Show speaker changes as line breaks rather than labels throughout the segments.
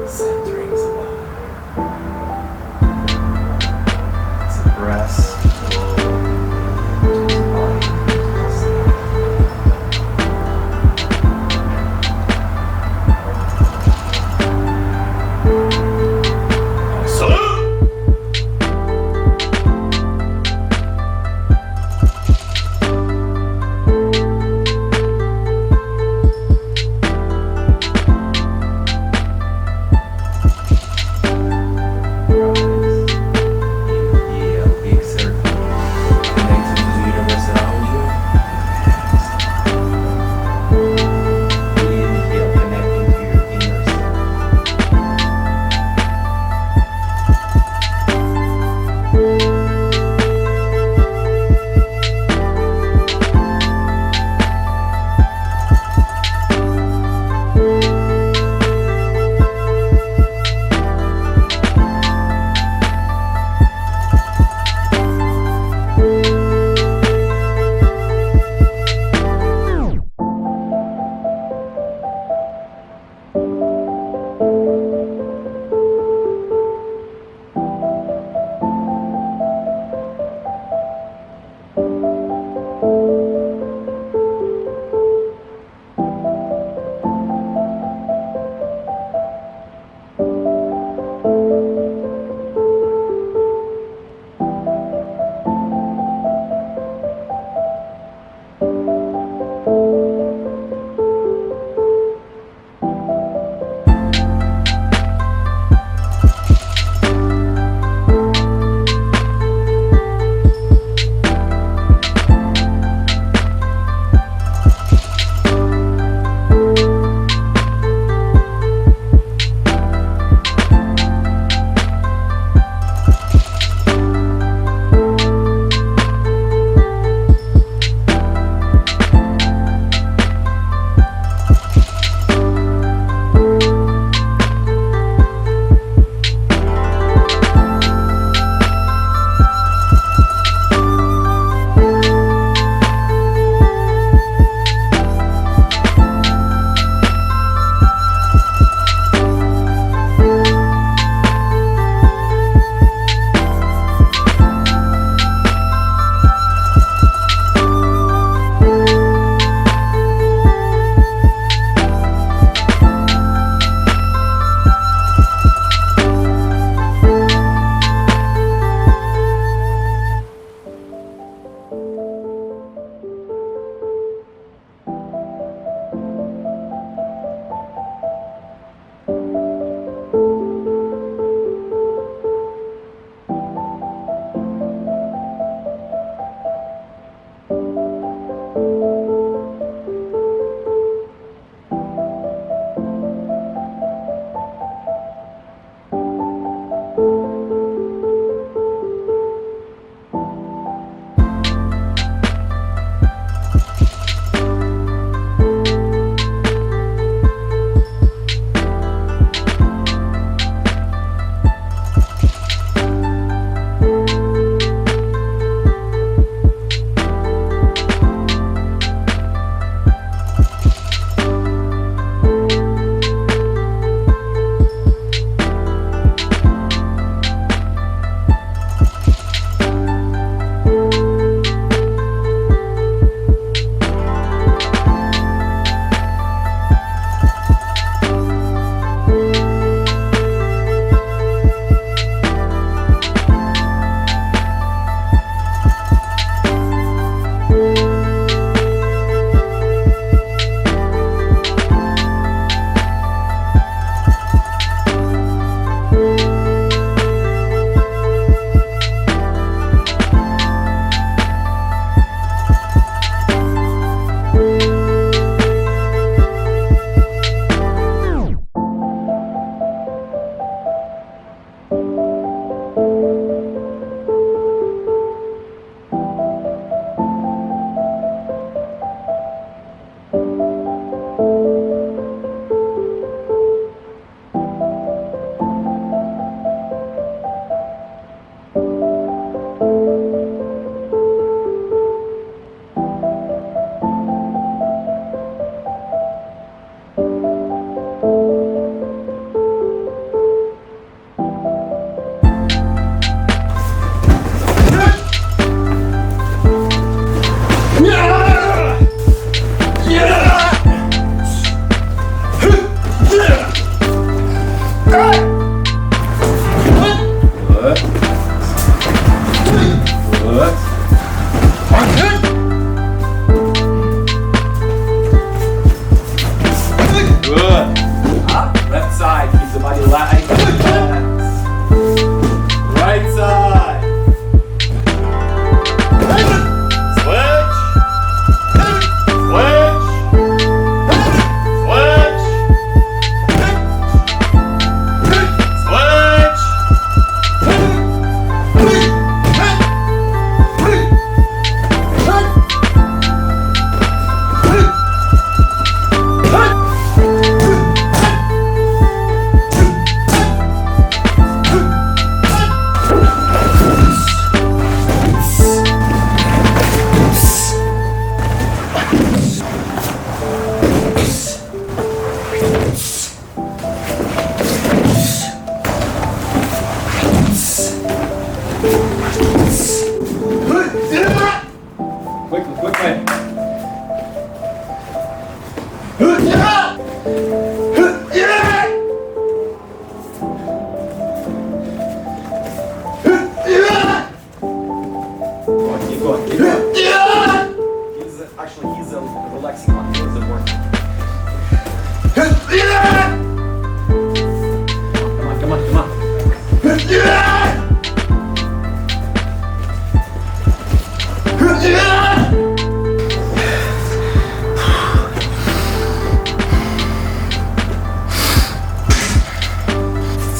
Centering the mind.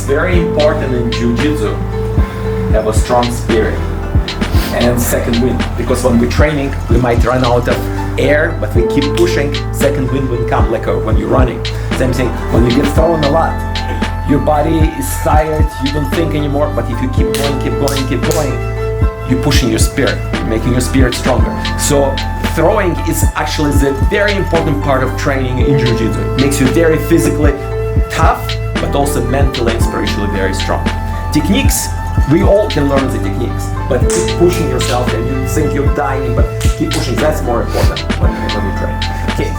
very important in Jiu-Jitsu, have a strong spirit and second wind. Because when we're training, we might run out of air, but we keep pushing, second wind will come, like when you're running. Same thing, when you get thrown a lot, your body is tired, you don't think anymore, but if you keep going, you're pushing your spirit, you're making your spirit stronger. So throwing is actually the very important part of training in Jiu-Jitsu. It makes you very physically tough, but also mentally and spiritually very strong. Techniques, we all can learn the techniques, but keep pushing yourself and you think you're dying, but keep pushing, that's more important when you train. Okay.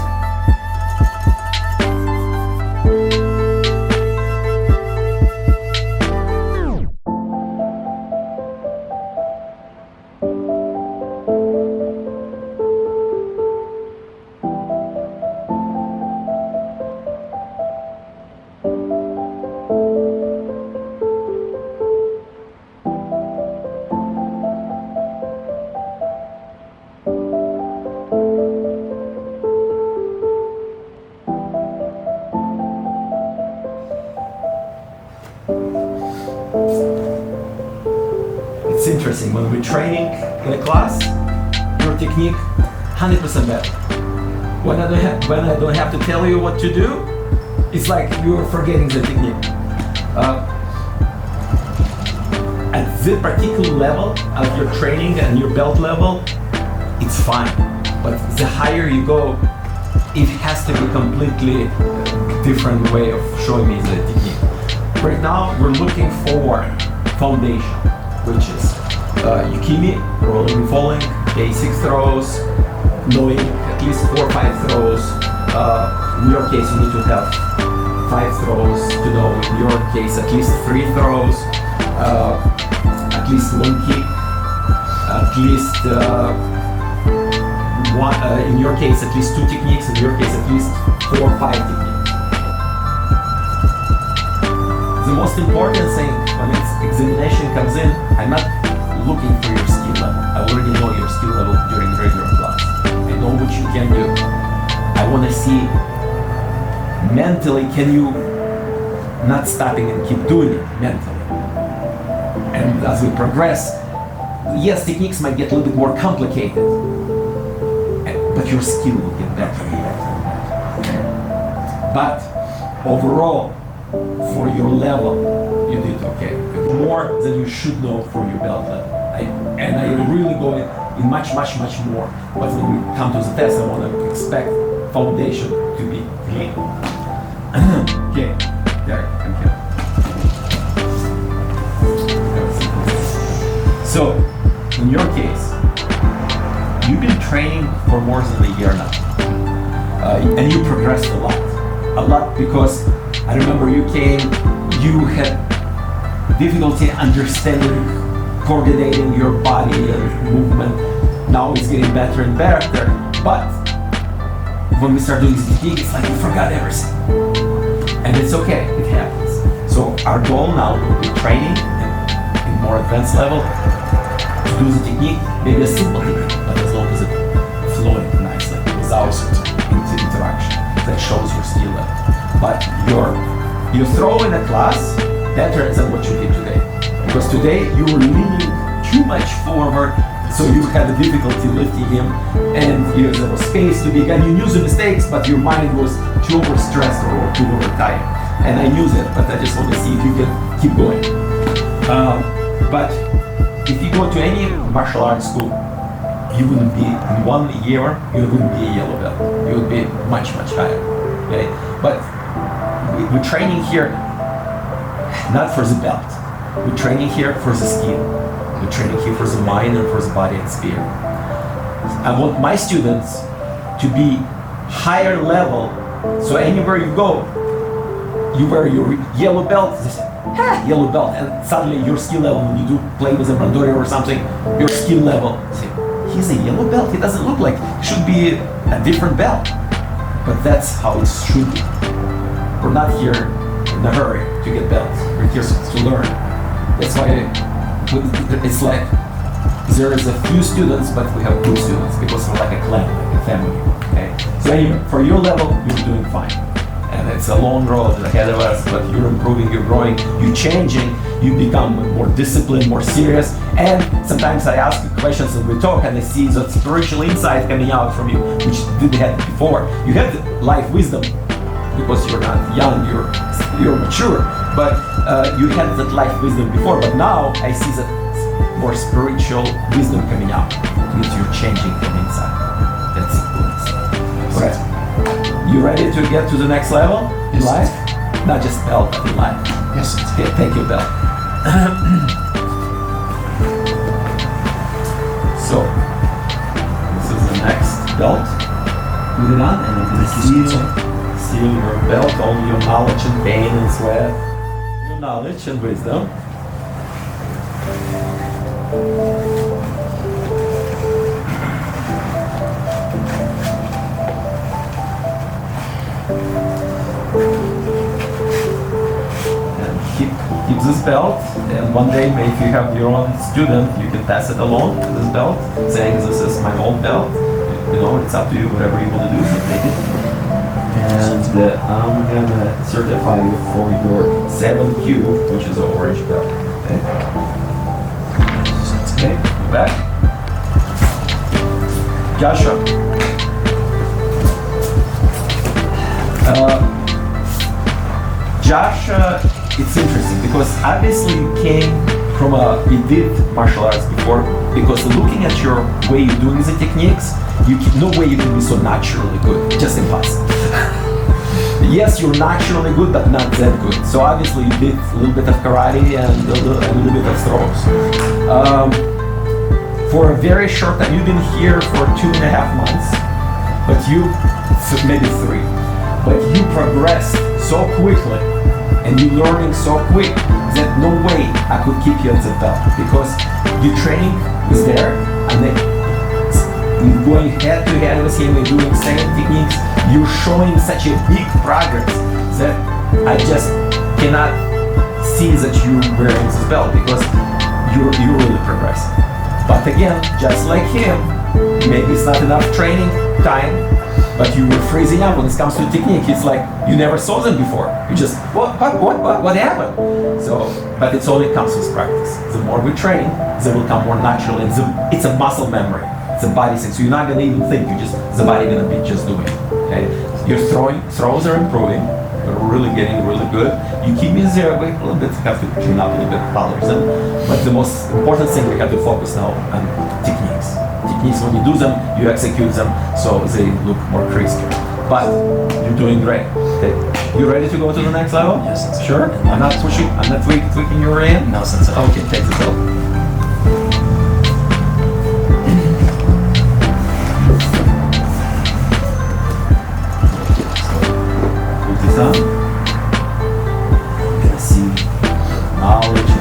It's interesting, when we're training in a class, your technique 100% better. When I don't have to tell you what to do, it's like you're forgetting the technique. At the particular level of your training and your belt level, it's fine. But the higher you go, it has to be completely different way of showing me the technique. Right now, we're looking for foundation, which is yukimi, rolling and falling, basic throws, knowing at least 4 or 5 throws. In your case, you need to have 5 throws to know. In your case, at least 3 throws, at least 1 kick, at least in your case, at least 2 techniques. In your case, at least 4 or 5 techniques. The most important thing when examination comes in, I'm not looking for your skill level. I already know your skill level during regular class. I know what you can do. I want to see mentally, can you not stopping and keep doing it mentally. And as we progress, yes, techniques might get a little bit more complicated, but your skill will get better and better. But overall, for your level, you did okay. More than you should know for your belt level. And I really go in much more. But when we come to the test, I want to expect foundation to be clean. Okay, there, thank you. So, in your case, you've been training for more than a year now. And you progressed a lot because I remember you came, you had difficulty understanding, coordinating your body and movement. Now it's getting better and better, but when we start doing this technique, it's like you forgot everything. And it's okay, it happens. So our goal now will be training in more advanced level to do the technique, maybe a simple technique, but as long as it's flowing nicely, without interaction, that shows your skill level. But you throw in a class better than what you did today. Because today you were leaning too much forward, so you had a difficulty lifting him, and there was space to be, and you knew the mistakes, but your mind was too overstressed or too overtired. And I knew that, but I just want to see if you can keep going. But if you go to any martial arts school, you wouldn't be, in 1 year, you wouldn't be a yellow belt. You would be much higher. Okay? But we're training here not for the belt. We're training here for the skill. We're training here for the mind and for the body and spirit. I want my students to be higher level, so anywhere you go, you wear your yellow belt, they say, yellow belt, and suddenly your skill level, when you do play with a Brandori or something, your skill level, say, he's a yellow belt, he doesn't look like, he should be a different belt. But that's how it should be. We're not here in a hurry to get belts, we're here to learn. That's why it's like there is a few students, but we have good students because we're like a clan, like a family. Okay. So anyway, for your level, you're doing fine, and and it's a long road ahead of us, but you're improving, you're growing, you're changing, you become more disciplined, more serious, and sometimes I ask you questions and we talk and I see that spiritual insight coming out from you, which didn't have before. You had life wisdom because you're not young, you're mature, but you had that life wisdom before, but now I see that more spiritual wisdom coming out. It means you're changing from inside. That's it. Right. You ready to get to the next level in life? Not just belt, but in life.
Yes.
Okay, thank you, belt. So, this is the next belt. Put it on, and I'm going to seal your belt, all your knowledge and pain and sweat, your knowledge and wisdom. Keep this belt, and one day maybe if you have your own student, you can pass it along, this belt, saying this is my old belt. You know, it's up to you, whatever you want to do, so take it. And I'm gonna certify you for your 7Q, which is an orange belt. Okay? Okay, go back. Joshua. Josh, it's interesting because obviously you came from you did martial arts before, because looking at your way you're doing the techniques, no way you can be so naturally good, just impossible. Yes, you're naturally good, but not that good. So obviously you did a little bit of karate and a little bit of throws. For a very short time, you've been here for 2.5 months, but maybe 3, but you progressed so quickly and you're learning so quick that no way I could keep you at the belt, because your training was there and then you're going head to head with him, you're doing the same techniques, you're showing such a big progress that I just cannot see that you're wearing this belt, because you're really progressing. But again, just like him, maybe it's not enough training time, but you were freezing up when it comes to technique. It's like you never saw them before. You just, what happened? So, but it only comes with practice. The more we train, they will come more naturally. It's a muscle memory. It's a body thing. So you're not gonna even think. The body gonna be just doing. Okay, your throws are improving. You're really getting really good. You keep me zero weight a little bit. You have to clean up a little bit, polish them. But the most important thing, we have to focus now on techniques. Techniques, when you do them, you execute them so they look more crisp. But you're doing great. Okay. You ready to go to the next level?
Yes, sensei.
Sure? I'm not pushing, I'm not tweaking your hand?
No, sensei.
Okay, take the belt. Put this on. I'm gonna see knowledge